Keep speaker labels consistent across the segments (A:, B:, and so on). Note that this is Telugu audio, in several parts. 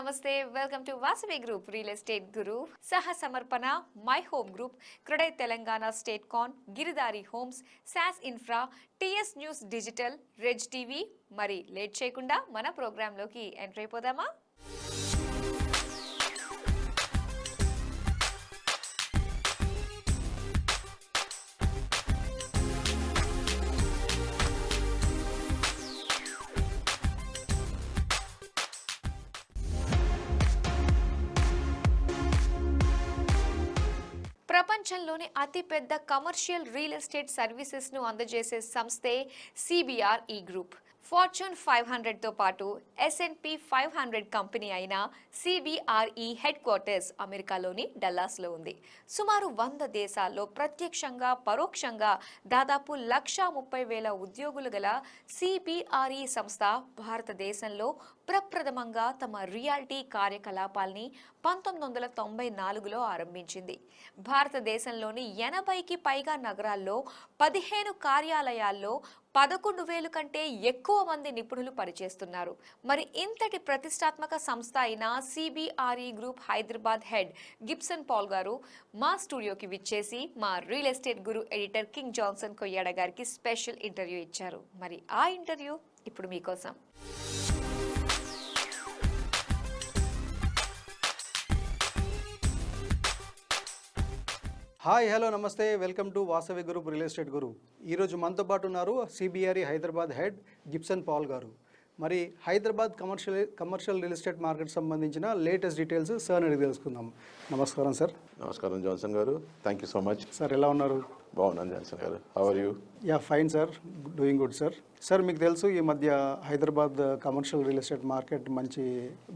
A: Namaste. Welcome to Vasavi Group Real Estate Guru. Saha Samarpana, My Home Group, Kradai Telangana State Con, Giridari Homes, SAS Infra, TS News Digital, Reg TV. మరి లేట్ చేయకుండా మన ప్రోగ్రాంలోకి ఎంటర్ అయిపోదామా? ప్రపంచంలోని అతిపెద్ద కమర్షియల్ రియల్ ఎస్టేట్ సర్వీసెస్ను అందజేసే సంస్థే సిబిఆర్ ఈ గ్రూప్. ఫార్చ్యూన్ 500తో పాటు S&P 500 కంపెనీ అయిన సిబిఆర్ఈ హెడ్ క్వార్టర్స్ అమెరికాలోని డల్లాస్లో ఉంది. సుమారు 100 దేశాల్లో ప్రత్యక్షంగా పరోక్షంగా దాదాపు 1,30,000 ఉద్యోగులు గల సిబిఆర్ఈ సంస్థ భారతదేశంలో ప్రప్రథమంగా తమ రియాలిటీ కార్యకలాపాల్ని 1994లో ఆరంభించింది. భారతదేశంలోని 80కి పైగా నగరాల్లో 15 కార్యాలయాల్లో 11,000 కంటే ఎక్కువ మంది నిపుణులు పనిచేస్తున్నారు. మరి ఇంతటి ప్రతిష్టాత్మక సంస్థ అయిన CBRE group Hyderabad head Gibson Paul గారు మా స్టూడియోకి విచ్చేసి మా real estate Guru editor King Johnson Koyyada గారికి స్పెషల్ ఇంటర్వ్యూ ఇచ్చారు. మరి ఆ ఇంటర్వ్యూ ఇప్పుడు మీకోసం.
B: హాయ్ హలో నమస్తే, welcome to Vasavi group real estate Guru. ఈరోజు మనతో పాటు ఉన్నారు సిబిఆర్ఈ హైదరాబాద్ హెడ్ గిబ్సన్ పాల్ గారు. మరి Hyderabad commercial real estate market సంబంధించిన లేటెస్ట్ డీటెయిల్స్ సార్ అడిగి తెలుసుకుందాం. నమస్కారం సార్.
C: నమస్కారం జాన్సన్ గారు, thank you so much.
B: Sir ఎలా ఉన్నారు?
C: బాగున్నాను జాన్సన్ గారు, how are you?
B: Ya fine sir, doing good sir. సార్ మీకు తెలుసు ఈ మధ్య Hyderabad commercial real estate market మంచి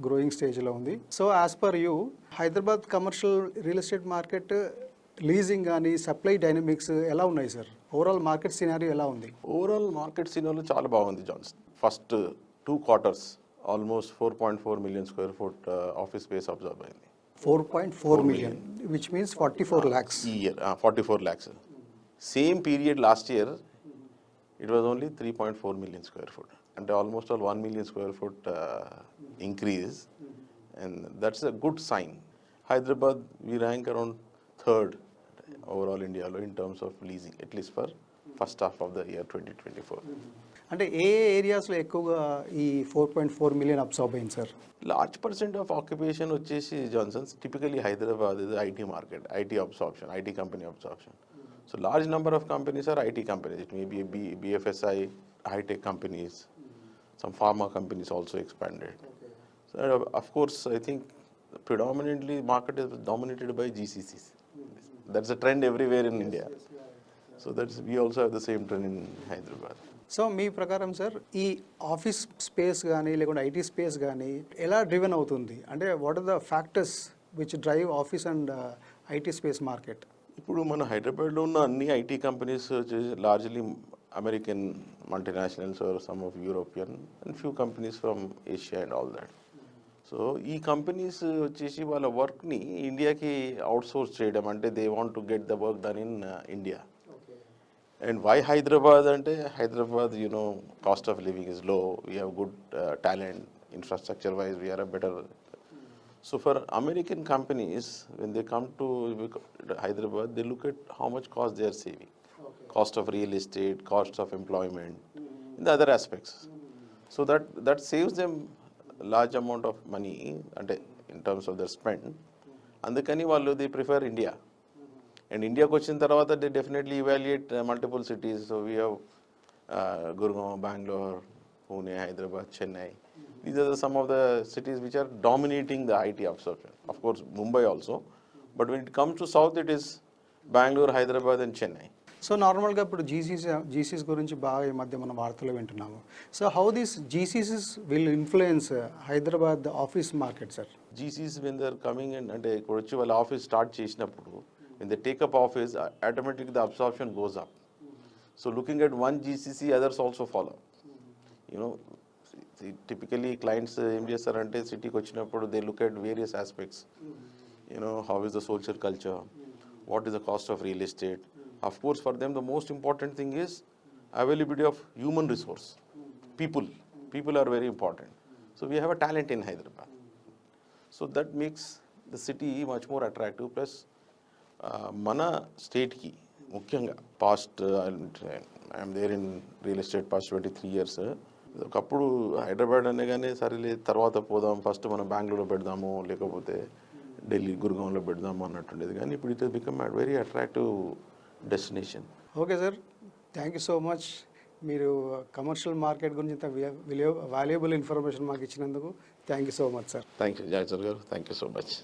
B: గ్రోయింగ్ స్టేజ్లో ఉంది. So as per you Hyderabad commercial real estate market leasing కానీ సప్లై డైనమిక్స్ ఎలా ఉన్నాయి సార్? ఓవరాల్ మార్కెట్ సినారియో ఎలా ఉంది?
C: ఓవరాల్ మార్కెట్ సినారియో చాలా బాగుంది Johnson. First 2 quarters almost 4.4 million square foot office space observe అయింది.
B: 4.4 million, which means 44 lakhs.
C: ఈ year 44 lakhs. Same period last year it was only 3.4 million square foot. అంటే almost 1 million square foot increase, and that's a good sign. Hyderabad we rank around 3rd overall ఇండియాలో in terms of leasing, at least for first half of the year 2024.
B: అంటే ఏ ఏరియాస్లో ఎక్కువగా ఈ 4.4 million అబ్సార్బ్ అయింది sir?
C: Large percent of occupation వచ్చేసి జాన్సన్స్ టిపికలీ హైదరాబాద్ ఇది IT market, IT absorption, IT company absorption. So large number of companies or IT companies. It may be BFSI, high-tech companies, some pharma companies also expanded. So of course I think predominantly market is dominated by GCCs. That's a trend everywhere in India. So we also have the same trend in Hyderabad.
B: So మీ ప్రకారం సార్ ఈ ఆఫీస్ స్పేస్ కానీ లేకుంటే ఐటీ స్పేస్ కానీ ఎలా డ్రివెన్ అవుతుంది? అంటే what are the factors which drive office and IT space market?
C: ఇప్పుడు మన హైదరాబాద్లో ఉన్న అన్ని IT companies largely American multinationals are some of European and few companies from Asia and all that. So ఈ కంపెనీస్ వచ్చేసి వాళ్ళ వర్క్ని ఇండియాకి అవుట్సోర్స్ చేయడం, అంటే they want to get the work done in India. And why Hyderabad అంటే Hyderabad cost of living is low, we have good talent, infrastructure wise we are a better. So for American companies when they come to Hyderabad they look at how much cost they are saving, cost of real estate, cost of employment, in the other aspects. So that saves them large amount of money, అంటే in terms of their spend. అందుకని వాళ్ళు దే ప్రిఫర్ ఇండియా. అండ్ ఇండియాకి వచ్చిన తర్వాత they definitely evaluate multiple cities. So we have Gurgaon, Bengaluru, Pune, Hyderabad, Chennai. These are some of the cities which are dominating the IT absorption. Of course Mumbai also, but when it comes to south it is Bengaluru, Hyderabad and Chennai.
B: So నార్మల్గా ఇప్పుడు జీసీస్ గురించి బాగా ఈ మధ్య మనం వార్తలు వింటున్నాము. So how these GCCs will influence Hyderabad office market sir?
C: GCCs when they are coming and అంటే ఇక్కడ వచ్చి వాళ్ళ ఆఫీస్ స్టార్ట్ చేసినప్పుడు when they take up office, automatically the absorption goes up. So looking at one GCC, others also follow. Typically clients em chestarante city ki vachinappudu they look at various aspects. How is the social culture, what is the cost of real estate. Of course for them the most important thing is availability of human resource. People are very important. So we have a talent in Hyderabad. So that makes the city much more attractive. Plus మన స్టేట్కి ముఖ్యంగా past I'm there in real estate past 23 years. ఒకప్పుడు హైదరాబాద్ అనగానే సరేలే తర్వాత పోదాం, ఫస్ట్ మనం బెంగళూరులో పెడదాము లేకపోతే ఢిల్లీ గుర్గాంలో పెడదాము అన్నట్టుండేది. కానీ ఇప్పుడు it has become very attractive destination.
B: Okay sir, thank you so much. మీరు కమర్షియల్ మార్కెట్ గురించి ఇంత వాల్యుయబుల్ ఇన్ఫర్మేషన్ మాకు ఇచ్చినందుకు thank you so much sir.
C: Thank you జాగ్రత్త గారు, థ్యాంక్ యూ సో మచ్.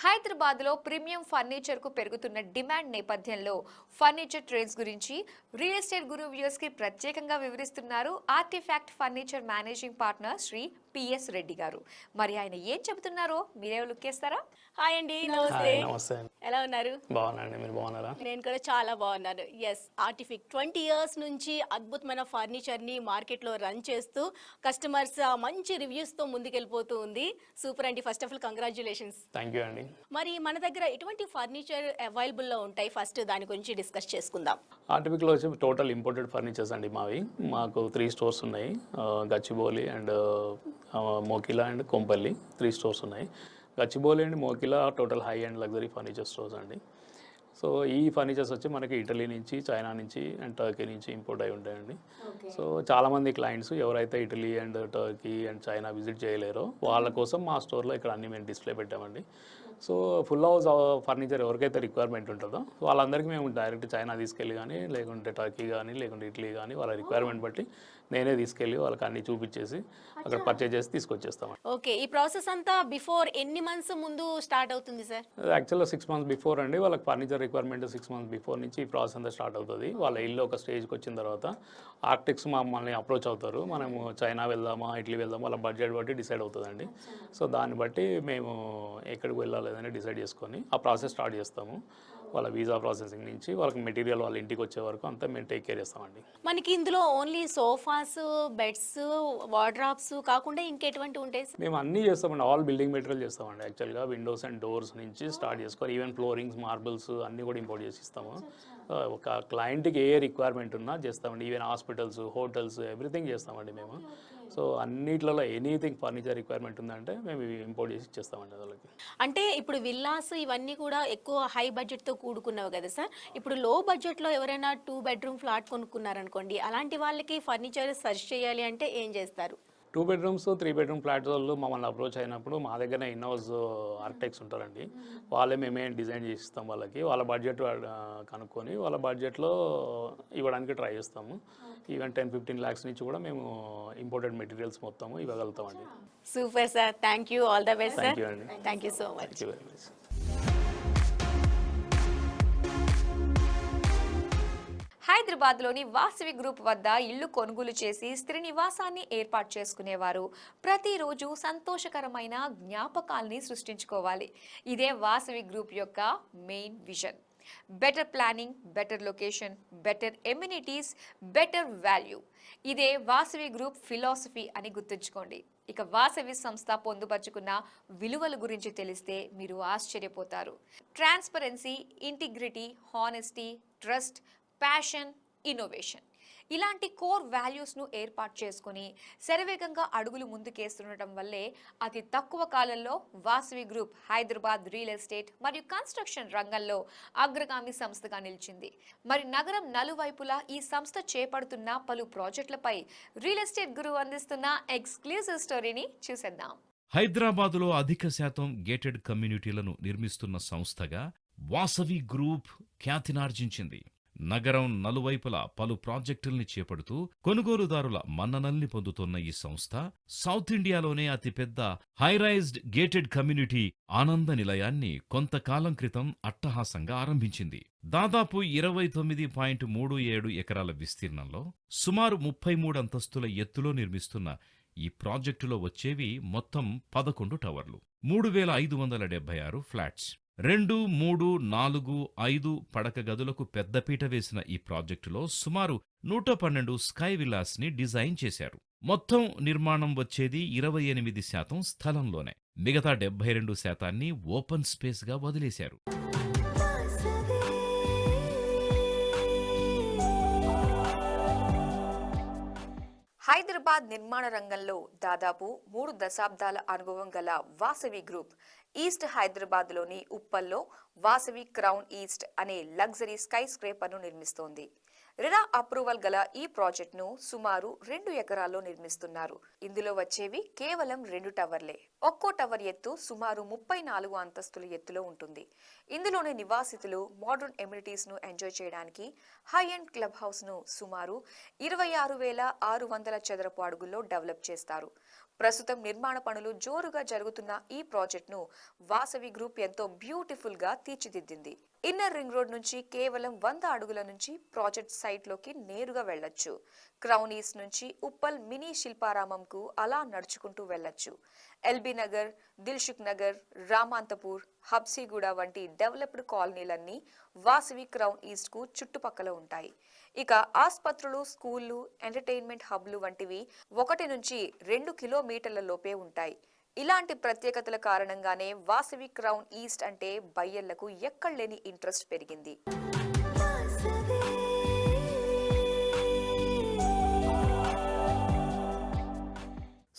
A: హైదరాబాద్లో ప్రీమియం ఫర్నిచర్కు పెరుగుతున్న డిమాండ్ నేపథ్యంలో ఫర్నిచర్ ట్రెండ్స్ గురించి రియల్ ఎస్టేట్ గురు వ్యూయర్స్కి ప్రత్యేకంగా వివరిస్తున్నారు artifact furniture managing partner Shri PS Reddy గారు. మరి ఆయన ఏం చెబుతున్నారో మీరే లుక్కేస్తారా?
D: హాయ్ అండి, నమస్తే.
E: నమస్తే అండి.
D: ఎలా ఉన్నారు?
E: బాగున్నాండి, మీరు బాగున్నారా?
D: నేను కూడా చాలా బాగున్నాను. ఎస్, ఆర్టిఫిక్ 20 years నుంచి అద్భుతమైన ఫర్నిచర్ని మార్కెట్లో రన్ చేస్తూ కస్టమర్స్ మంచి రివ్యూస్తో ముందుకెళ్ళిపోతూ ఉంది. సూపర్ అండి, first of all congratulations.
E: Thank you అండి.
D: మరి మన దగ్గర ఎటువంటి ఫర్నిచర్ అవైలబుల్లో ఉంటాయి? ఫస్ట్ దాని గురించి డిస్కస్ చేసుకుందాం.
E: ఆర్టిఫిక్లో వచ్చి టోటల్ ఇంపోర్టెడ్ ఫర్నిచర్స్ అండి మావి. మాకు 3 stores ఉన్నాయి, Gachibowli and Mokila and Kompally 3 stores ఉన్నాయి. Gachibowli and Mokila total high and luxury furniture stores అండి. సో ఈ ఫర్నిచర్స్ వచ్చి మనకి ఇటలీ నుంచి, చైనా నుంచి అండ్ టర్కీ నుంచి ఇంపోర్ట్ అయి ఉంటాయండి. సో చాలామంది క్లయింట్స్ ఎవరైతే Italy and Turkey and China visit చేయలేరో వాళ్ళ కోసం మా స్టోర్లో ఇక్కడ అన్ని మేము డిస్ప్లే పెట్టామండి. సో ఫుల్ హౌస్ ఫర్నిచర్ ఎవరికైతే రిక్వైర్మెంట్ ఉంటుందో వాళ్ళందరికీ మేము డైరెక్ట్ చైనా తీసుకెళ్ళి కానీ, లేకుంటే టర్కీ కానీ, లేకుంటే ఇటలీ కానీ వాళ్ళ రిక్వైర్మెంట్ బట్టి నేనే తీసుకెళ్ళి వాళ్ళకి అన్ని చూపించేసి అక్కడ పర్చేజ్ చేసి తీసుకొచ్చేస్తాం.
D: ఓకే, ఈ ప్రాసెస్ అంతా బిఫోర్ ఎన్ని మంత్స్ ముందు స్టార్ట్ అవుతుంది సార్?
E: యాక్చువల్గా 6 months బిఫోర్ అండి. వాళ్ళకి ఫర్నిచర్ రిక్వైర్మెంట్ 6 months బిఫోర్ నుంచి ఈ ప్రాసెస్ అంతా స్టార్ట్ అవుతుంది. వాళ్ళ ఇల్లు ఒక స్టేజ్కి వచ్చిన తర్వాత ఆర్కిటెక్ట్స్ మమ్మల్ని అప్రోచ్ అవుతారు. మనము చైనా వెళ్దామా, ఇటలీ వెళ్దామా, వాళ్ళ బడ్జెట్ బట్టి డిసైడ్ అవుతుందండి. సో దాన్ని బట్టి మేము ఎక్కడికి వెళ్ళాలేదని డిసైడ్ చేసుకొని ఆ ప్రాసెస్ స్టార్ట్ చేస్తాము. వాళ్ళ వీసా ప్రాసెసింగ్ నుంచి వాళ్ళకి మెటీరియల్ వాళ్ళ ఇంటికి వచ్చే వరకు అంతా మేము టేక్ కేర్ చేస్తామండి.
D: మనకి ఇందులో ఓన్లీ సోఫాస్, బెడ్స్, వార్డ్రాబ్స్ కాకుండా ఇంకెటువంటి ఉంటాయి?
E: మేము అన్నీ చేస్తామండి, ఆల్ బిల్డింగ్ మెటీరియల్ చేస్తామండి. యాక్చువల్గా విండోస్ అండ్ డోర్స్ నుంచి స్టార్ట్ చేసుకొని ఈవెన్ ఫ్లోరింగ్స్, మార్బుల్స్ అన్నీ కూడా ఇంపోర్ట్ చేసి ఇస్తాము. ఒక క్లయింట్కి ఏ రిక్వైర్మెంట్ ఉన్నా చేస్తామండి. ఈవెన్ హాస్పిటల్స్, హోటల్స్ ఎవ్రీథింగ్ చేస్తామండి మేము. సో అన్నిట్లలో ఎనీథింగ్ ఫర్నిచర్ రిక్వైర్మెంట్ ఉందంటే మేము ఇంపోర్ట్ చేసి ఇచ్చేస్తామండి వాళ్ళకి.
D: అంటే ఇప్పుడు విల్లాస్ ఇవన్నీ కూడా ఎక్కువ హై బడ్జెట్తో కూడుకున్నవి కదా సార్. ఇప్పుడు లో బడ్జెట్లో ఎవరైనా 2 bedroom ఫ్లాట్ కొనుక్కున్నారనుకోండి, అలాంటి వాళ్ళకి ఫర్నిచర్ సర్చ్ చేయాలి అంటే ఏం చేస్తారు?
E: 2 bedrooms, 3 bedroom ఫ్లాట్స్ వాళ్ళు మమ్మల్ని అప్రోచ్ అయినప్పుడు మా దగ్గర ఇన్ హౌస్ ఆర్కిటెక్ట్స్ ఉంటారండి. వాళ్ళే మేమే డిజైన్ చేసి ఇస్తాం వాళ్ళకి. వాళ్ళ బడ్జెట్ కనుక్కొని వాళ్ళ బడ్జెట్లో ఇవ్వడానికి ట్రై చేస్తాము. ఈవెన్ 10-15 lakhs నుంచి కూడా మేము ఇంపోర్టెడ్ మెటీరియల్స్ మొత్తము ఇవ్వగలుగుతామండి.
D: Super sir, thank you, all the best sir.
E: Thank you అండి.
D: Thank you so much.
E: Thank you very much.
A: హైదరాబాద్లోని వాసవి గ్రూప్ వద్ద ఇల్లు కొనుగోలు చేసి స్త్రీ నివాసాన్ని ఏర్పాటు చేసుకునేవారు ప్రతిరోజు సంతోషకరమైన జ్ఞాపకాల్ని సృష్టించుకోవాలి. ఇదే వాసవి గ్రూప్ యొక్క main vision. Better planning, better location, better amenities, better value. ఇదే వాసవి గ్రూప్ ఫిలాసఫీ అని గుర్తుంచుకోండి. ఇక వాసవి సంస్థ పొందుపరుచుకున్న విలువల గురించి తెలిస్తే మీరు ఆశ్చర్యపోతారు. Transparency, integrity, honesty, trust, passion, innovation ఇలాంటి కోర్ వాల్యూస్ను ఏర్పాటు చేసుకుని శరవేగంగా అడుగులు ముందుకేస్తుండటం వల్లే అతి తక్కువ కాలంలో Vasavi group Hyderabad real estate మరియు కన్స్ట్రక్షన్ రంగంలో అగ్రగామి సంస్థగా నిలిచింది. మరి నగరం నలువైపులా ఈ సంస్థ చేపడుతున్న పలు ప్రాజెక్టులపై రియల్ ఎస్టేట్ గురువు అందిస్తున్న ఎక్స్క్లూజివ్ స్టోరీని చూసేద్దాం.
F: హైదరాబాదులో అధిక శాతం గేటెడ్ కమ్యూనిటీలను నిర్మిస్తున్న సంస్థగా వాసవి గ్రూప్ ఖ్యాతినార్జించింది. నగరం నలువైపులా పలు ప్రాజెక్టుల్ని చేపడుతూ కొనుగోలుదారుల మన్ననల్ని పొందుతున్న ఈ సంస్థ సౌత్ ఇండియాలోనే అతిపెద్ద హైరైజ్డ్ గేటెడ్ కమ్యూనిటీ ఆనంద నిలయాన్ని కొంతకాలం క్రితం అట్టహాసంగా ఆరంభించింది. దాదాపు 29.37 ఎకరాల విస్తీర్ణంలో సుమారు 33 అంతస్తుల ఎత్తులో నిర్మిస్తున్న ఈ ప్రాజెక్టులో వచ్చేవి మొత్తం 11 టవర్లు, 3,576 ఫ్లాట్స్, 2, 3, 4, 5 పడక గదులకు పెద్దపీట వేసిన ఈ ప్రాజెక్టులో సుమారు 112 స్కై విల్లాస్ ని డిజైన్ చేశారు. మొత్తం నిర్మాణం వచ్చేది 28% స్థలంలోనే. మిగతా 72% ఓపెన్ స్పేస్ గా వదిలేశారు.
A: హైదరాబాద్ నిర్మాణ రంగంలో దాదాపు 3 దశాబ్దాల అనుభవం గల వాసవి గ్రూప్ ఈస్ట్ హైదరాబాద్లోని ఉప్పల్లో వాసవి క్రౌన్ ఈస్ట్ అనే లగ్జరీ స్కై స్క్రేపర్ను నిర్మిస్తోంది. రెరా అప్రూవల్ గల ఈ ప్రాజెక్టును సుమారు 2 ఎకరాల్లో నిర్మిస్తున్నారు. ఇందులో వచ్చేవి కేవలం 2 టవర్లే. ఒక్కో టవర్ ఎత్తు సుమారు 34 అంతస్తుల ఎత్తులో ఉంటుంది. ఇందులోని నివాసితులు మోడర్న్ ఎమ్యూనిటీస్ ను ఎంజాయ్ చేయడానికి హై ఎండ్ క్లబ్ హౌస్ ను సుమారు 26,600 చదరపు అడుగుల్లో డెవలప్ చేస్తారు. ప్రస్తుతం నిర్మాణ పనులు జోరుగా జరుగుతున్న ఈ ప్రాజెక్టును వాసవి గ్రూప్ ఎంతో బ్యూటిఫుల్ గా తీర్చిదిద్దింది. ఇన్నర్ రింగ్ రోడ్ నుంచి కేవలం 100 అడుగుల నుంచి ప్రాజెక్ట్ సైట్ లోకి నేరుగా వెళ్లొచ్చు. క్రౌన్ ఈస్ట్ నుంచి ఉప్పల్ మినీ శిల్పారామంకు అలా నడుచుకుంటూ వెళ్లొచ్చు. ఎల్బీ నగర్, దిల్సుఖ్ నగర్, రామాంతపూర్, హబ్సీగూడ వంటి డెవలప్డ్ కాలనీలన్నీ వాసవి క్రౌన్ ఈస్ట్ కు చుట్టుపక్కల ఉంటాయి. ఇక ఆస్పత్రులు, స్కూళ్లు, ఎంటర్టైన్మెంట్ హబ్లు వంటివి 1 నుంచి 2 కిలోమీటర్ల లోపే ఉంటాయి. ఇలాంటి ప్రత్యేకతల కారణంగానే వాసవి క్రౌన్ ఈస్ట్ అంటే బయ్యర్లకు ఎక్కడలేని ఇంట్రెస్ట్ పెరిగింది.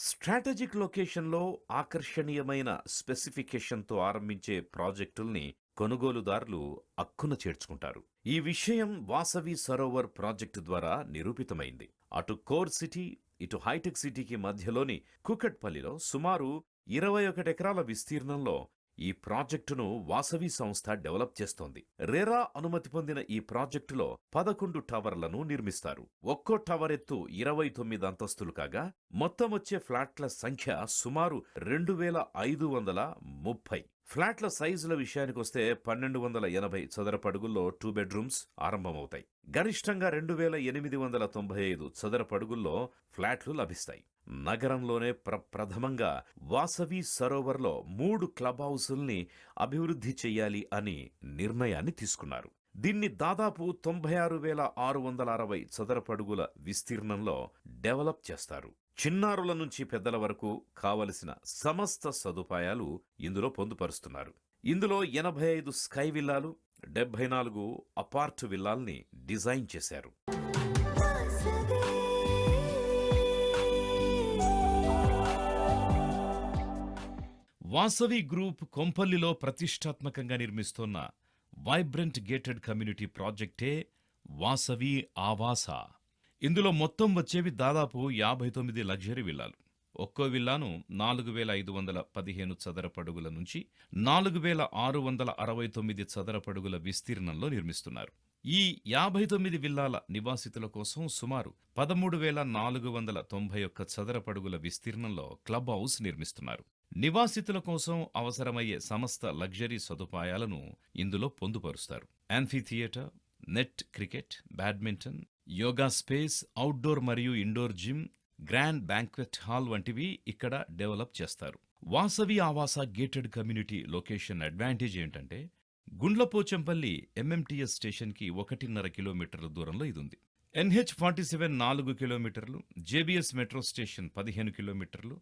F: స్ట్రాటజిక్ లొకేషన్లో ఆకర్షణీయమైన స్పెసిఫికేషన్తో ఆరంభించే ప్రాజెక్టుల్ని కొనుగోలుదారులు అక్కున చేర్చుకుంటారు. ఈ విషయం వాసవి సరోవర్ ప్రాజెక్టు ద్వారా నిరూపితమైంది. అటు కోర్ సిటీ, ఇటు హైటెక్ సిటీకి మధ్యలోని కుకట్పల్లిలో సుమారు 21 ఎకరాల విస్తీర్ణంలో ఈ ప్రాజెక్టును వాసవి సంస్థ డెవలప్ చేస్తోంది. రెరా అనుమతి పొందిన ఈ ప్రాజెక్టులో 11 టవర్లను నిర్మిస్తారు. ఒక్కో టవర్ ఎత్తు 29 అంతస్తులు కాగా మొత్తం వచ్చే ఫ్లాట్ల సంఖ్య సుమారు 2,530. ఫ్లాట్ల సైజుల విషయానికొస్తే 1280 చదరపు అడుగుల్లో 2 బెడ్రూమ్స్ ఆరంభమవుతాయి. గరిష్టంగా 2,895 చదరపు అడుగుల్లో ఫ్లాట్లు లభిస్తాయి. నగరంలోనే ప్రథమంగా వాసవి సరోవర్లో 3 క్లబ్ హౌసుల్ని అభివృద్ధి చెయ్యాలి అని నిర్ణయాన్ని తీసుకున్నారు. దీన్ని దాదాపు 96,660 చదరపు అడుగుల విస్తీర్ణంలో డెవలప్ చేస్తారు. చిన్నారుల నుంచి పెద్దల వరకు కావలసిన సమస్త సదుపాయాలు ఇందులో పొందుపరుస్తున్నారు. ఇందులో 85 స్కై విల్లాలు, 74 అపార్ట్ విల్లాల్ని డిజైన్ చేశారు. వాసవి గ్రూప్ కొంపల్లిలో ప్రతిష్టాత్మకంగా నిర్మిస్తోన్న వైబ్రెంట్ గేటెడ్ కమ్యూనిటీ ప్రాజెక్టే వాసవి ఆవాస. ఇందులో మొత్తం వచ్చేవి దాదాపు 59 లగ్జరీ విల్లాలు. ఒక్కో విల్లాను 4,515 చదరపడుగుల నుంచి 4,669 చదరపడుగుల విస్తీర్ణంలో నిర్మిస్తున్నారు. ఈ 59 విల్లాల నివాసితుల కోసం సుమారు 13,491 చదరపడుగుల విస్తీర్ణంలో క్లబ్ హౌస్ నిర్మిస్తున్నారు. నివాసితుల కోసం అవసరమయ్యే సమస్త లగ్జరీ సదుపాయాలను ఇందులో పొందుపరుస్తారు. Amphitheatre, net cricket, badminton, yoga space, outdoor మరియు indoor gym, grand banquet hall వంటివి ఇక్కడ డెవలప్ చేస్తారు. Vasavi Avasa gated community location advantage ఏంటంటే గుండ్లపోచంపల్లి ఎంఎంటీఎస్ స్టేషన్కి 1.5 కిలోమీటర్ల దూరంలో ఇది ఉంది. NH47 4 కిలోమీటర్లు, జేబీఎస్ మెట్రో స్టేషన్ 15 కిలోమీటర్లు,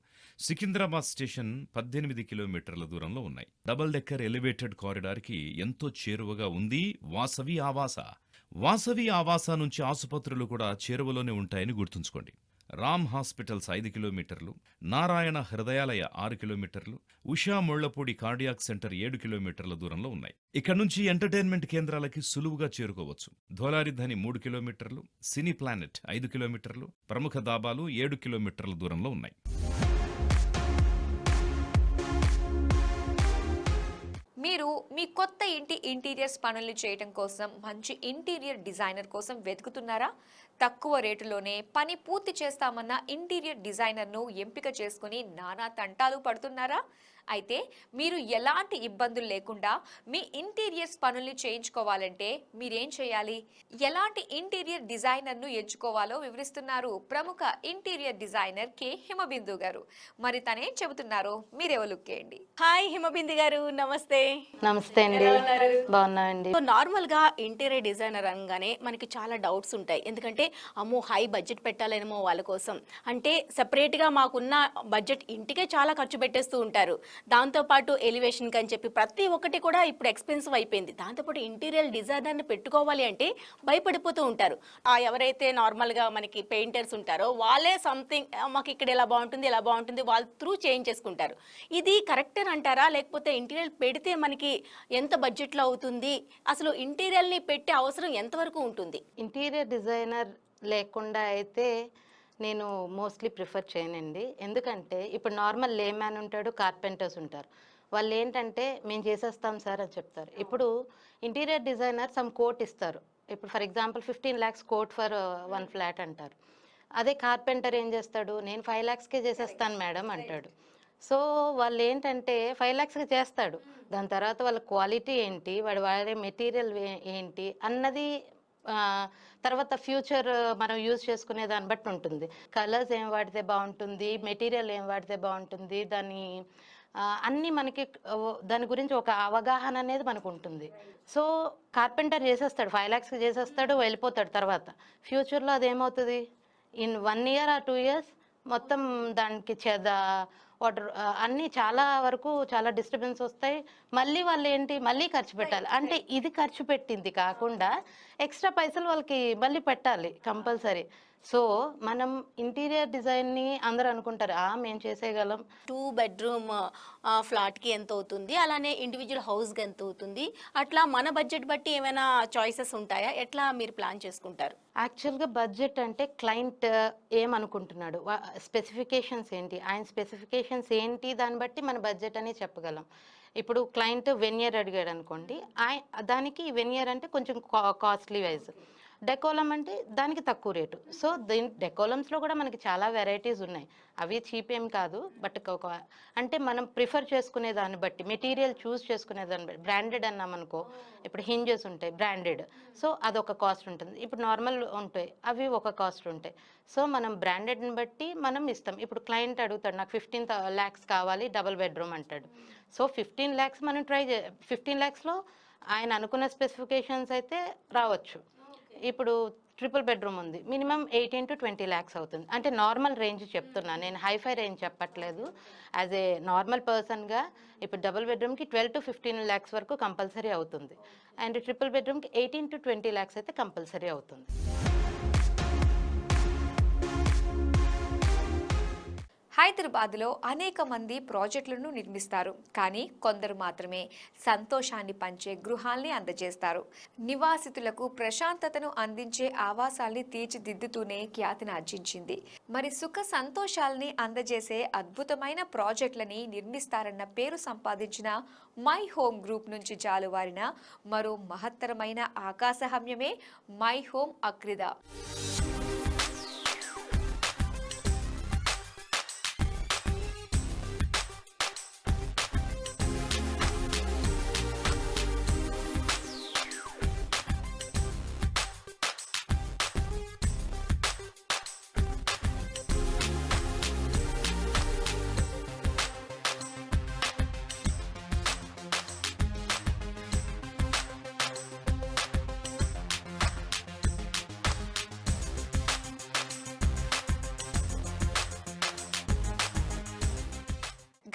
F: సికింద్రాబాద్ స్టేషన్ 18 కిలోమీటర్ల దూరంలో ఉన్నాయి. డబుల్ డెక్కర్ ఎలివేటెడ్ కారిడార్కి ఎంతో చేరువగా ఉంది వాసవి ఆవాస. వాసవి ఆవాస నుంచి ఆసుపత్రులు కూడా చేరువలోనే ఉంటాయని గుర్తుంచుకోండి. రామ్ హాస్పిటల్స్ 5 కిలోమీటర్లు, నారాయణ హృదయాలయ 6 కిలోమీటర్లు, ఉషా ముళ్లపూడి కార్డియాక్ సెంటర్ 7 కిలోమీటర్ల దూరంలో ఉన్నాయి. ఇక్కడ నుంచి ఎంటర్టైన్మెంట్ కేంద్రాలకి సులువుగా చేరుకోవచ్చు. ధోలారిధని 3 కిలోమీటర్లు, సినీ ప్లానెట్ 5 కిలోమీటర్లు, ప్రముఖ దాబాలు 7 కిలోమీటర్ల దూరంలో ఉన్నాయి.
A: మీరు మీ కొత్త ఇంటి ఇంటీరియర్స్ పనులు చేయడం కోసం మంచి ఇంటీరియర్ డిజైనర్ కోసం వెతుకుతున్నారా? తక్కువ రేటులోనే పని పూర్తి చేస్తామన్న ఇంటీరియర్ డిజైనర్ను ఎంపిక చేసుకుని నానా తంటాలు పడుతున్నారా? అయితే మీరు ఎలాంటి ఇబ్బందులు లేకుండా మీ ఇంటీరియర్స్ పనుల్ని చేయించుకోవాలంటే మీరేం చేయాలి? ఎలాంటి ఇంటీరియర్ డిజైనర్ను ఎంచుకోవాలో వివరిస్తున్నారు ప్రముఖ ఇంటీరియర్ డిజైనర్ కె హిమబిందు గారు. మరి తనేం చెబుతున్నారో మీరే లుక్కేయండి.
D: హాయ్ హిమబిందు గారు, నమస్తే.
G: నమస్తే అండి. బాగున్నాయండి.
D: సో నార్మల్గా ఇంటీరియర్ డిజైనర్ అనగానే మనకి చాలా డౌట్స్ ఉంటాయి. ఎందుకంటే అమ్మో హై బడ్జెట్ పెట్టాలేమో వాళ్ళ కోసం, అంటే సెపరేట్గా మాకున్న బడ్జెట్ ఇంటికే చాలా ఖర్చు పెట్టేస్తూ ఉంటారు. దాంతోపాటు ఎలివేషన్కి అని చెప్పి ప్రతి ఒక్కటి కూడా ఇప్పుడు ఎక్స్పెన్సివ్ అయిపోయింది. దాంతోపాటు ఇంటీరియర్ డిజైనర్ని పెట్టుకోవాలి అంటే భయపడిపోతూ ఉంటారు. ఎవరైతే నార్మల్గా మనకి పెయింటర్స్ ఉంటారో వాళ్ళే సంథింగ్ మాకు ఇక్కడ ఇలా బాగుంటుంది వాళ్ళ త్రూ చేంజ్ చేసుకుంటారు. ఇది కరెక్టర్ అంటారా, లేకపోతే ఇంటీరియర్ పెడితే మనకి ఎంత బడ్జెట్లో అవుతుంది, అసలు ఇంటీరియర్ని పెట్టే అవసరం ఎంతవరకు ఉంటుంది?
G: ఇంటీరియర్ డిజైనర్ లేకుండా అయితే నేను మోస్ట్లీ ప్రిఫర్ చేయనండి. ఎందుకంటే ఇప్పుడు నార్మల్ లేమ్యాన్ ఉంటాడు, కార్పెంటర్స్ ఉంటారు. వాళ్ళు ఏంటంటే మేము చేసేస్తాం సార్ అని చెప్తారు. ఇప్పుడు ఇంటీరియర్ డిజైనర్ సమ్ కోట్ ఇస్తారు. ఇప్పుడు for example 15 lakhs quote for 1 flat అంటారు. అదే కార్పెంటర్ ఏం చేస్తాడు, నేను 5 lakhsకే చేసేస్తాను మేడం అంటాడు. సో వాళ్ళు ఏంటంటే 5 lakhsకి చేస్తాడు. దాని తర్వాత వాళ్ళ క్వాలిటీ ఏంటి, వాడు వాడే మెటీరియల్ ఏంటి అన్నది తర్వాత ఫ్యూచర్ మనం యూజ్ చేసుకునే దాన్ని బట్టి ఉంటుంది. కలర్స్ ఏం వాడితే బాగుంటుంది, మెటీరియల్ ఏం వాడితే బాగుంటుంది, దాని అన్నీ మనకి దాని గురించి ఒక అవగాహన అనేది మనకు ఉంటుంది. సో కార్పెంటర్ చేసేస్తాడు, 5 lakhsకి చేసేస్తాడు, వెళ్ళిపోతాడు. తర్వాత ఫ్యూచర్లో అదేమవుతుంది, ఇన్ 1 year or 2 years మొత్తం దానికి వాటర్ అన్నీ చాలా వరకు చాలా డిస్టర్బెన్స్ వస్తాయి. మళ్ళీ వాళ్ళు ఏంటి మళ్ళీ ఖర్చు పెట్టాలి. అంటే ఇది ఖర్చు పెట్టింది కాకుండా ఎక్స్ట్రా పైసలు వాళ్ళకి మళ్ళీ పెట్టాలి కంపల్సరీ. సో మనం ఇంటీరియర్ డిజైన్ని అందరూ అనుకుంటారు మేము చేసేయగలం.
D: 2 bedroom ఫ్లాట్కి ఎంత అవుతుంది, అలానే ఇండివిజువల్ హౌస్కి ఎంత అవుతుంది, అట్లా మన బడ్జెట్ బట్టి ఏమైనా చాయిసెస్ ఉంటాయా, ఎట్లా మీరు ప్లాన్ చేసుకుంటారు?
G: యాక్చువల్గా బడ్జెట్ అంటే క్లయింట్ ఏమనుకుంటున్నాడు, స్పెసిఫికేషన్స్ ఏంటి, ఆయన స్పెసిఫికేషన్స్ ఏంటి, దాన్ని బట్టి మన బడ్జెట్ అని చెప్పగలం. ఇప్పుడు క్లయింట్ వెనియర్ అడిగాడు అనుకోండి, దానికి వెనియర్ అంటే కొంచెం కాస్ట్లీ వైజ్, డెకోలం అంటే దానికి తక్కువ రేటు. సో డెకోలమ్స్లో కూడా మనకి చాలా వెరైటీస్ ఉన్నాయి, అవి చీప్ ఏం కాదు. బట్ అంటే మనం ప్రిఫర్ చేసుకునే దాన్ని బట్టి, మెటీరియల్ చూస్ చేసుకునే దాన్ని బట్టి. బ్రాండెడ్ అన్నామనుకో, ఇప్పుడు హింజెస్ ఉంటాయి బ్రాండెడ్, సో అదొక కాస్ట్ ఉంటుంది. ఇప్పుడు నార్మల్ ఉంటాయి, అవి ఒక కాస్ట్ ఉంటాయి. సో మనం బ్రాండెడ్ని బట్టి మనం ఇస్తాం. ఇప్పుడు క్లయింట్ అడుగుతాడు నాకు 15 lakhs కావాలి, డబుల్ బెడ్రూమ్ అంటాడు. సో 15 lakhs మనం 15 lakhsలో ఆయన అనుకున్న స్పెసిఫికేషన్స్ అయితే రావచ్చు. ఇప్పుడు ట్రిపుల్ బెడ్రూమ్ ఉంది, మినిమం 18 to 20 lakhs అవుతుంది. అంటే నార్మల్ రేంజ్ చెప్తున్నా, నేను హైఫై రేంజ్ చెప్పట్లేదు. యాజ్ ఏ నార్మల్ పర్సన్గా ఇప్పుడు డబుల్ బెడ్రూమ్కి 12 to 15 lakhs వరకు కంపల్సరీ అవుతుంది. అండ్ ట్రిపుల్ బెడ్రూమ్కి 18 to 20 lakhs అయితే కంపల్సరీ అవుతుంది.
A: హైదరాబాద్లో అనేక మంది ప్రాజెక్టులను నిర్మిస్తారు, కానీ కొందరు మాత్రమే సంతోషాన్ని పంచే గృహాల్ని అందజేస్తారు. నివాసితులకు ప్రశాంతతను అందించే ఆవాసాల్ని తీర్చిదిద్దుతూనే ఖ్యాతిని ఆర్జించింది. మరి సుఖ సంతోషాల్ని అందజేసే అద్భుతమైన ప్రాజెక్టులని నిర్మిస్తారన్న పేరు సంపాదించిన మై హోమ్ గ్రూప్ నుంచి జాలువారిన మరో మహత్తరమైన ఆకాశహమ్యమే my home Akrida.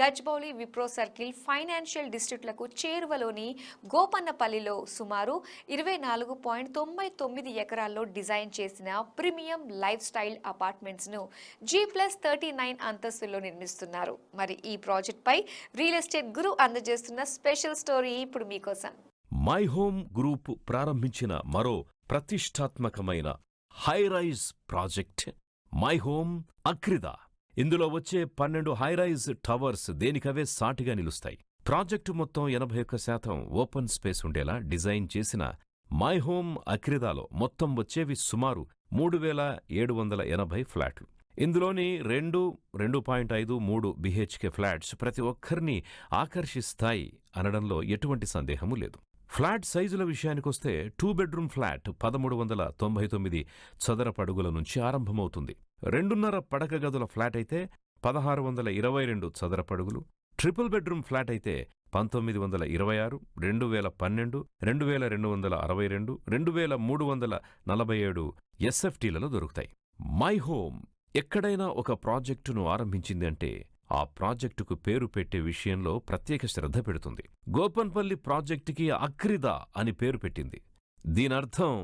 A: Gachibowli Wipro circle financial డిస్ట్రిక్ట్లకు చేరువలోని గోపన్నపల్లిలో సుమారు 24.99 ఎకరాల్లో డిజైన్ చేసిన ప్రీమియం లైఫ్ స్టైల్ అపార్ట్మెంట్స్ను G+39 అంతస్తుల్లో నిర్మిస్తున్నారు. మరి ఈ ప్రాజెక్ట్పై రియల్ ఎస్టేట్ గురు అందజేస్తున్న స్పెషల్ స్టోరీ ఇప్పుడు మీకోసం.
F: మై హోమ్ గ్రూప్ ప్రారంభించిన మరో ప్రతిష్టాత్మకమైన high rise project my home Akrida. ఇందులో వచ్చే 12 హైరైజ్ టవర్స్ దేనికవే సాటిగా నిలుస్తాయి. ప్రాజెక్టు మొత్తం 81% ఓపెన్ స్పేస్ ఉండేలా డిజైన్ చేసిన మై హోమ్ అక్రిదాలో మొత్తం వచ్చేవి సుమారు 3780 ఫ్లాట్లు. ఇందులోని 2.5, 3 BHK ఫ్లాట్స్ ప్రతి ఒక్కరిని ఆకర్షిస్తాయి అనడంలో ఎటువంటి సందేహమూ లేదు. ఫ్లాట్ సైజుల విషయానికొస్తే 2 bedroom ఫ్లాట్ 1399 చదరపు అడుగుల నుంచి ఆరంభమవుతుంది. 2.5 పడక గదుల ఫ్లాట్ అయితే 1622 చదరపు అడుగులు, ట్రిపుల్ బెడ్రూమ్ ఫ్లాట్ అయితే 1926, 2012, 2262, 2347 SFTలలో దొరుకుతాయి. మై హోమ్ ఎక్కడైనా ఒక ప్రాజెక్టును ఆరంభించింది అంటే ఆ ప్రాజెక్టుకు పేరు పెట్టే విషయంలో ప్రత్యేక శ్రద్ధ పెడుతుంది. గోపన్పల్లి ప్రాజెక్టుకి అక్రిదా అని పేరు పెట్టింది. దీనర్థం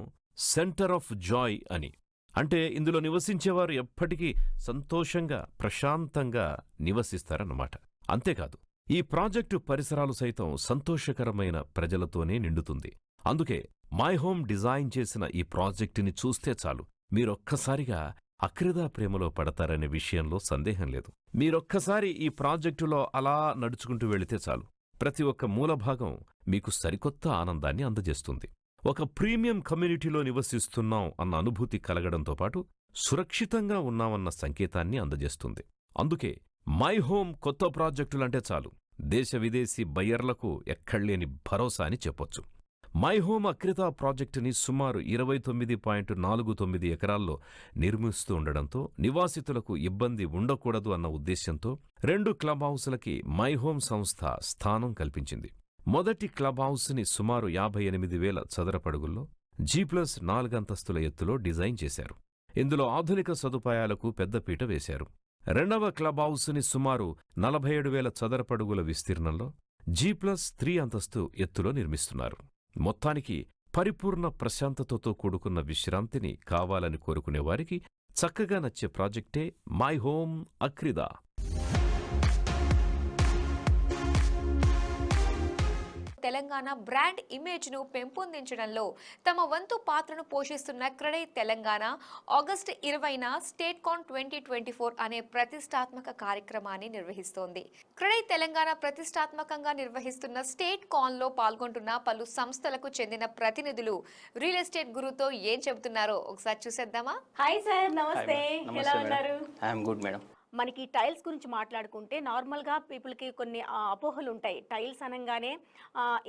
F: సెంటర్ ఆఫ్ జాయ్ అని. అంటే ఇందులో నివసించేవారు ఎప్పటికీ సంతోషంగా, ప్రశాంతంగా నివసిస్తారన్నమాట. అంతేకాదు, ఈ ప్రాజెక్టు పరిసరాలు సైతం సంతోషకరమైన ప్రజలతోనే నిండుతుంది. అందుకే మై హోమ్ డిజైన్ చేసిన ఈ ప్రాజెక్టుని చూస్తే చాలు మీరొక్కసారిగా అక్రిదా ప్రేమలో పడతారనే విషయంలో సందేహం లేదు. మీరొక్కసారి ఈ ప్రాజెక్టులో అలా నడుచుకుంటూ వెళితే చాలు ప్రతి ఒక్క మూలభాగం మీకు సరికొత్త ఆనందాన్ని అందజేస్తుంది. ఒక ప్రీమియం కమ్యూనిటీలో నివసిస్తున్నాం అన్న అనుభూతి కలగడంతో పాటు సురక్షితంగా ఉన్నామన్న సంకేతాన్ని అందజేస్తుంది. అందుకే మై హోమ్ కొత్త ప్రాజెక్టులంటే చాలు దేశ విదేశీ బయ్యర్లకు ఎక్కడ్లేని భరోసా అని చెప్పొచ్చు. మై హోమ్ అక్రిదా ప్రాజెక్టుని సుమారు 29.49 ఎకరాల్లో నిర్మిస్తూ ఉండడంతో నివాసితులకు ఇబ్బంది ఉండకూడదు అన్న ఉద్దేశ్యంతో 2 క్లబ్ హౌసులకి మై హోమ్ సంస్థ స్థానం కల్పించింది. మొదటి క్లబ్ హౌస్ని సుమారు 58,000 చదరపడుగుల్లో G+4 అంతస్తుల ఎత్తులో డిజైన్ చేశారు. ఇందులో ఆధునిక సదుపాయాలకు పెద్దపీట వేశారు. రెండవ క్లబ్ హౌస్ని సుమారు 47,000 చదరపడుగుల విస్తీర్ణంలో G+3 అంతస్తు ఎత్తులో నిర్మిస్తున్నారు. మొత్తానికి పరిపూర్ణ ప్రశాంతతతో కూడుకున్న విశ్రాంతిని కావాలని కోరుకునేవారికి చక్కగా నచ్చే ప్రాజెక్టే my home Akrida.
A: Telangana brand ఇమేజ్ను పెంపొందించడంలో తమ వంతు పాత్రను పోషిస్తున్న క్రెడై తెలంగాణ ఆగస్టు 20న స్టేట్ కాన్ 2024 అనే ప్రతిష్టాత్మక కార్యక్రమాన్ని నిర్వహిస్తోంది. క్రెడై తెలంగాణ ప్రతిష్టాత్మకంగా నిర్వహిస్తున్న స్టేట్ కాన్లో పాల్గొంటున్న పలు సంస్థలకు చెందిన ప్రతినిధులు రియల్ ఎస్టేట్ గురుతో ఏం చెబుతున్నారో ఒకసారి చూసేద్దామా.
D: హాయ్ సార్, నమస్తే. ఎలా ఉన్నారు?
H: I'm good madam.
D: మనకి టైల్స్ గురించి మాట్లాడుకుంటే నార్మల్గా పీపుల్కి కొన్ని అపోహలు ఉంటాయి. టైల్స్ అనగానే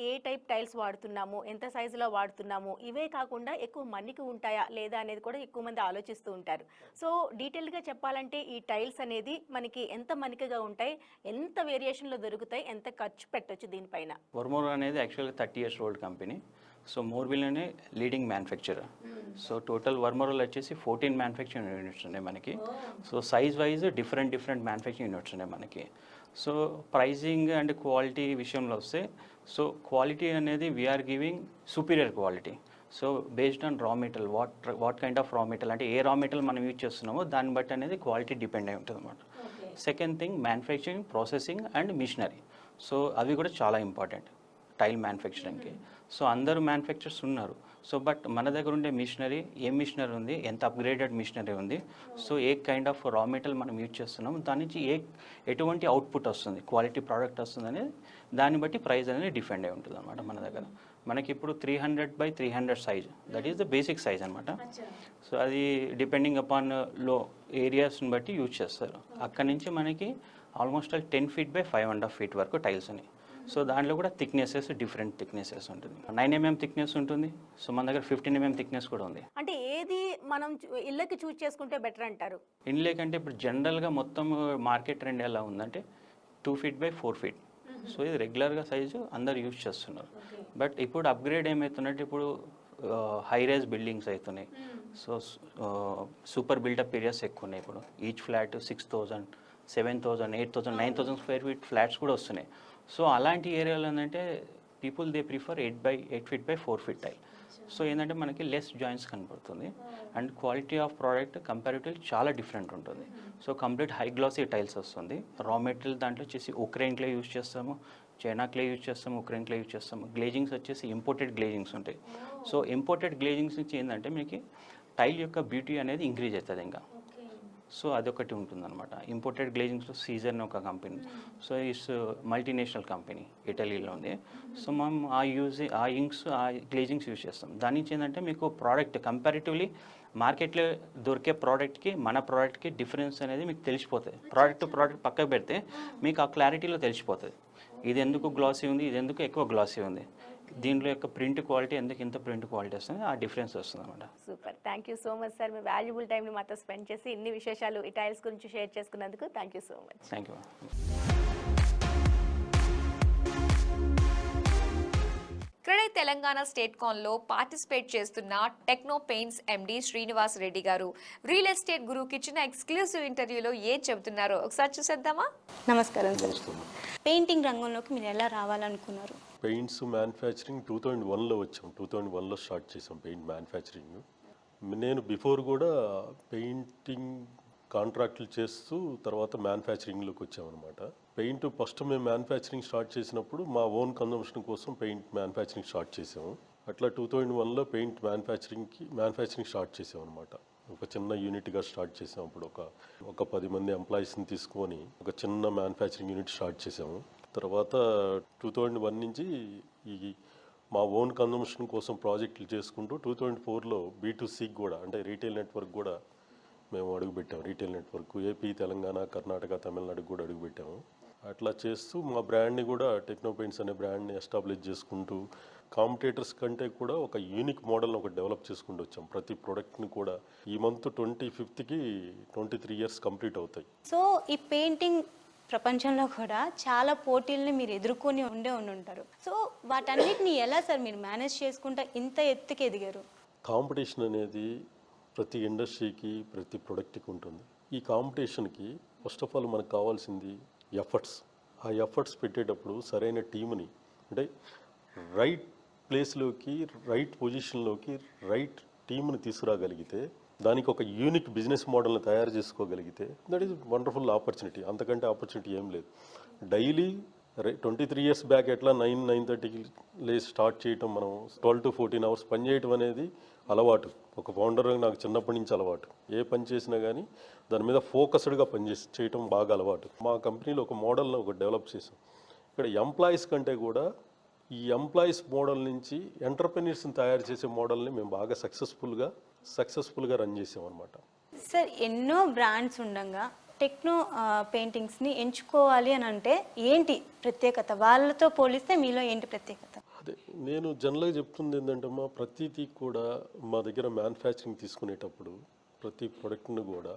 D: ఏ టైప్ టైల్స్ వాడుతున్నాము, ఎంత సైజులో వాడుతున్నాము, ఇవే కాకుండా ఎక్కువ మన్నిక ఉంటాయా లేదా అనేది కూడా ఎక్కువ మంది ఆలోచిస్తూ ఉంటారు. సో డీటెయిల్గా చెప్పాలంటే ఈ టైల్స్ అనేది మనకి ఎంత మన్నికగా ఉంటాయి, ఎంత వేరియేషన్లో దొరుకుతాయి, ఎంత ఖర్చు పెట్టొచ్చు దీనిపైన?
H: వర్మోర్ అనేది యాక్చువల్గా 30 years ఓల్డ్ కంపెనీ. సో మోర్బిల్లోనే లీడింగ్ మ్యానుఫ్యాక్చరర్. సో టోటల్ వర్మోర్లో వచ్చేసి 14 మ్యానుఫ్యాక్చరింగ్ యూనిట్స్ ఉన్నాయి మనకి. So size wise different manufacturing units ఉన్నాయి మనకి. సో ప్రైజింగ్ అండ్ క్వాలిటీ విషయంలో వస్తే, సో క్వాలిటీ అనేది we are giving superior quality. So based on raw material, what kind of raw material, అంటే ఏ రా మెటీరియల్ మనం యూజ్ చేస్తున్నామో దాన్ని బట్టి అనేది క్వాలిటీ డిపెండ్ అయి ఉంటుంది అన్నమాట. Second thing manufacturing, processing and machinery. So అవి కూడా చాలా ఇంపార్టెంట్ టైల్ మ్యానుఫ్యాక్చరింగ్కి. సో అందరూ మ్యానుఫ్యాక్చర్స్ ఉన్నారు. సో బట్ మన దగ్గర ఉండే మిషనరీ, ఏం మిషనరీ ఉంది, ఎంత అప్గ్రేడెడ్ మిషనరీ ఉంది, so a kind of raw material మనం యూజ్ చేస్తున్నాం, దాని నుంచి ఎటువంటి అవుట్పుట్ వస్తుంది, క్వాలిటీ ప్రోడక్ట్ వస్తుంది అనేది దాన్ని బట్టి ప్రైస్ అనేది డిఫెండ్ అయి ఉంటుంది అనమాట. మన దగ్గర మనకి ఇప్పుడు 300x300 size, that is the basic size అనమాట. సో అది డిపెండింగ్ అపాన్ లో ఏరియాస్ని బట్టి యూజ్ చేస్తారు. అక్కడి నుంచి మనకి ఆల్మోస్ట్ 10 feet by 5.5 feet వరకు టైల్స్ ఉన్నాయి. సో దాంట్లో కూడా థిక్నెసెస్, డిఫరెంట్ థిక్నెసెస్ ఉంటుంది. 9 mm థిక్నెస్ ఉంటుంది. సో మన దగ్గర 15 mm థిక్నెస్ కూడా ఉంది.
D: అంటే ఏది మనం ఇళ్ళకి చూస్ చేసుకుంటే బెటర్ అంటారు?
H: ఇన్లే కంటే ఇప్పుడు జనరల్గా మొత్తం మార్కెట్ ట్రెండ్ ఎలా ఉందంటే 2 feet by 4 feet. సో ఇది రెగ్యులర్గా సైజు అందరు యూజ్ చేస్తున్నారు. బట్ ఇప్పుడు అప్గ్రేడ్ ఏమవుతున్నట్టు, ఇప్పుడు హై రైజ్ బిల్డింగ్స్ అవుతున్నాయి. సో సూపర్ బిల్డప్ ఏరియాస్ ఎక్కువ ఉన్నాయి. ఇప్పుడు each flat 6,000, 7,000, 8,000, 9,000 square feet flats కూడా వస్తున్నాయి. సో అలాంటి ఏరియాలో ఏంటంటే people they prefer 8 feet by 4 feet tile. So ఏంటంటే మనకి లెస్ జాయింట్స్ కనపడుతుంది and quality of product comparative చాలా డిఫరెంట్ ఉంటుంది. So complete high glossy tiles వస్తుంది. రా మెటీరియల్ దాంట్లో వచ్చేసి ఉక్రెయిన్ క్లే యూజ్ చేస్తాము, చైనా క్లే యూజ్ చేస్తాము, ఉక్రెయిన్ క్లే యూజ్ చేస్తాము. గ్లేజింగ్స్ వచ్చేసి ఇంపోర్టెడ్ గ్లేజింగ్స్ ఉంటాయి. సో ఇంపోర్టెడ్ గ్లేజింగ్స్ నుంచి ఏంటంటే మీకు టైల్ యొక్క బ్యూటీ అనేది ఇంక్రీజ్ అవుతుంది ఇంకా. సో అదొకటి ఉంటుందన్నమాట. ఇంపోర్టెడ్ గ్లేజింగ్స్లో సీజర్ ఒక company, so it's multinational company, ఇటలీలో ఉంది. సో మనం ఆ ఇంక్స్, ఆ గ్లేజింగ్స్ యూజ్ చేస్తాం. దాని నుంచి ఏంటంటే మీకు ప్రోడక్ట్ కంపారిటివ్లీ మార్కెట్లో దొరికే ప్రోడక్ట్కి మన ప్రోడక్ట్కి డిఫరెన్స్ అనేది మీకు తెలిసిపోతుంది. ప్రోడక్ట్ పక్కకు పెడితే మీకు ఆ క్లారిటీలో తెలిసిపోతుంది, ఇది ఎందుకు గ్లాసీ ఉంది, ఇది ఎందుకు ఎక్కువ గ్లాసీ ఉంది, దీంట్లో యొక్క ప్రింట్ క్వాలిటీ ఎందుకు ఇంత ప్రింట్ క్వాలిటీ వస్తుంది, ఆ డిఫరెన్స్ వస్తుంది అనమాట.
D: Super, thank you so much sir. Me valuable టైంని మాతో స్పెండ్ చేసి ఇన్ని విశేషాలు ఈ టైల్స్ గురించి షేర్ చేసుకున్నందుకు thank you so much.
H: Thank you.
A: Friday Telangana state కాన్లో పార్టిసిపేట్ చేస్తున్న techno paints MD Srinivas Reddy గారు రియల్ ఎస్టేట్ గురువుకి ఇచ్చిన ఎక్స్క్లూసివ్ ఇంటర్వ్యూలో ఏం చెబుతున్నారో ఒకసారి చూసేద్దామా.
D: నమస్కారం సార్. పెయింటింగ్ రంగంలోకి మీరు ఎలా రావాలనుకున్నారు?
I: పెయింట్స్ మ్యానుఫ్యాక్చరింగ్ 2001లో వచ్చాం. 2001లో స్టార్ట్ చేసాం పెయింట్ మ్యానుఫ్యాక్చరింగ్. నేను బిఫోర్ కూడా పెయింటింగ్ కాంట్రాక్టులు చేస్తూ తర్వాత మ్యానుఫ్యాక్చరింగ్లోకి వచ్చామన్నమాట. పెయింట్ ఫస్ట్ మేము మ్యానుఫ్యాక్చరింగ్ స్టార్ట్ చేసినప్పుడు మా ఓన్ కన్జంప్షన్ కోసం పెయింట్ మ్యానుఫ్యాక్చరింగ్ స్టార్ట్ చేసాము. అట్లా 2001లో పెయింట్ మ్యానుఫ్యాక్చరింగ్ స్టార్ట్ చేసామన్నమాట. ఒక చిన్న యూనిట్గా స్టార్ట్ చేసాము. అప్పుడు ఒక 10 మంది ఎంప్లాయీస్ని తీసుకొని ఒక చిన్న మ్యానుఫ్యాక్చరింగ్ యూనిట్ స్టార్ట్ చేసాము. తర్వాత 2001 నుంచి ఈ మా ఓన్ కన్జంప్షన్ కోసం ప్రాజెక్టులు చేసుకుంటూ 2004లో B2Cకి కూడా అంటే రీటైల్ నెట్వర్క్ కూడా మేము అడుగుపెట్టాము. Retail network AP, Telangana, Karnataka, తమిళనాడుకి కూడా అడుగుపెట్టాము. అట్లా చేస్తూ మా బ్రాండ్ని కూడా టెక్నో పెయింట్స్ అనే బ్రాండ్ని ఎస్టాబ్లిష్ చేసుకుంటూ కాంపిటేటర్స్ కంటే కూడా ఒక యూనిక్ మోడల్ని ఒకటి డెవలప్ చేసుకుంటూ వచ్చాం. ప్రతి ప్రోడక్ట్ని కూడా ఈ మంత్ 25కి 23 ఇయర్స్ కంప్లీట్ అవుతాయి.
D: సో ఈ పెయింటింగ్ ప్రపంచంలో కూడా చాలా పోటీల్ని మీరు ఎదుర్కొని ఉంటారు. సో వాటన్నిటిని ఎలా సార్ మీరు మేనేజ్ చేసుకుంటా ఇంత ఎత్తుకి ఎదిగారు?
I: కాంపిటీషన్ అనేది ప్రతి ఇండస్ట్రీకి, ప్రతి ప్రొడక్ట్కి ఉంటుంది. ఈ కాంపిటీషన్కి ఫస్ట్ ఆఫ్ ఆల్ మనకు కావాల్సింది ఎఫర్ట్స్. ఆ ఎఫర్ట్స్ పెట్టేటప్పుడు సరైన టీముని అంటే రైట్ ప్లేస్లోకి, రైట్ పొజిషన్లోకి రైట్ టీముని తీసుకురాగలిగితే, దానికి ఒక యూనిక్ బిజినెస్ మోడల్ని తయారు చేసుకోగలిగితే దట్ ఈజ్ వండర్ఫుల్ ఆపర్చునిటీ. అంతకంటే ఆపర్చునిటీ ఏం లేదు. డైలీ 23 ఇయర్స్ బ్యాక్ ఎట్లా 9-9:30కి లేచి స్టార్ట్ చేయటం, మనం 12 to 14 అవర్స్ పని చేయటం అనేది అలవాటు. ఒక ఫౌండర్ నాకు చిన్నప్పటి నుంచి అలవాటు. ఏ పని చేసినా కానీ దాని మీద ఫోకస్డ్గా చేయటం బాగా అలవాటు. మా కంపెనీలో ఒక మోడల్ని డెవలప్ చేసాం. ఇక్కడ ఎంప్లాయీస్ కంటే కూడా ఈ ఎంప్లాయీస్ మోడల్ నుంచి ఎంటర్ప్రెన్యూర్స్ని తయారు చేసే మోడల్ని మేము బాగా సక్సెస్ఫుల్గా రన్ చేసాం అనమాట.
D: సార్ ఎన్నో బ్రాండ్స్ ఉండగా టెక్నో పెయింటింగ్స్ని ఎంచుకోవాలి అని అంటే ఏంటి ప్రత్యేకత? వాళ్ళతో పోలిస్తే మీలో ఏంటి ప్రత్యేకత?
I: అదే నేను జనరల్గా చెప్తుంది ఏంటంటే ప్రతిదీ కూడా మా దగ్గర మ్యానుఫ్యాక్చరింగ్ తీసుకునేటప్పుడు ప్రతి ప్రోడక్ట్ని కూడా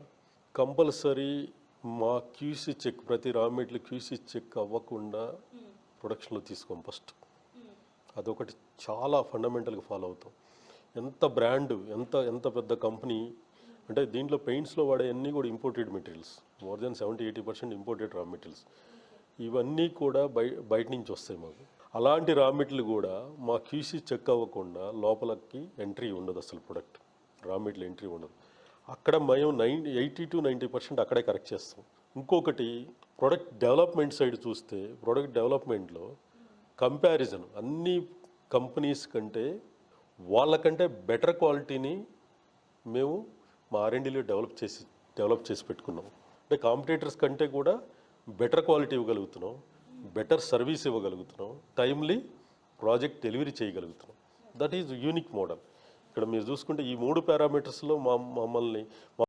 I: కంపల్సరీ మా క్యూసీ చెక్, ప్రతి రా మెటీరియల్ క్యూసీ చెక్ అవ్వకుండా ప్రొడక్షన్లో తీసుకోం ఫస్ట్. అదొకటి చాలా ఫండమెంటల్గా ఫాలో అవుతాం. ఎంత బ్రాండ్, ఎంత పెద్ద కంపెనీ అంటే దీంట్లో పెయింట్స్లో వాడే అన్నీ కూడా imported materials. More than 70-80% imported రా మెటీరియల్స్. ఇవన్నీ కూడా బయట నుంచి వస్తాయి మాకు. అలాంటి రా మెటీరియల్ కూడా మా క్యూసీ చెక్ అవ్వకుండా లోపలికి ఎంట్రీ ఉండదు. అసలు ప్రొడక్ట్ రా మెటీరియల్ ఎంట్రీ ఉండదు. అక్కడ మేము 80-90% అక్కడే కరెక్ట్ చేస్తాం. ఇంకొకటి ప్రొడక్ట్ డెవలప్మెంట్ సైడ్ చూస్తే, ప్రొడక్ట్ డెవలప్మెంట్లో కంపారిజన్ అన్ని కంపెనీస్ కంటే వాళ్ళకంటే బెటర్ క్వాలిటీని మేము మా R&Dలో డెవలప్ చేసి పెట్టుకున్నాం. అంటే కాంపిటేటర్స్ కంటే కూడా బెటర్ క్వాలిటీ ఇవ్వగలుగుతున్నాం, బెటర్ సర్వీస్ ఇవ్వగలుగుతున్నాం, టైమ్లీ ప్రాజెక్ట్ డెలివరీ చేయగలుగుతున్నాం. That is unique model. ఇక్కడ మీరు చూసుకుంటే ఈ 3 పారామీటర్స్లో మమ్మల్ని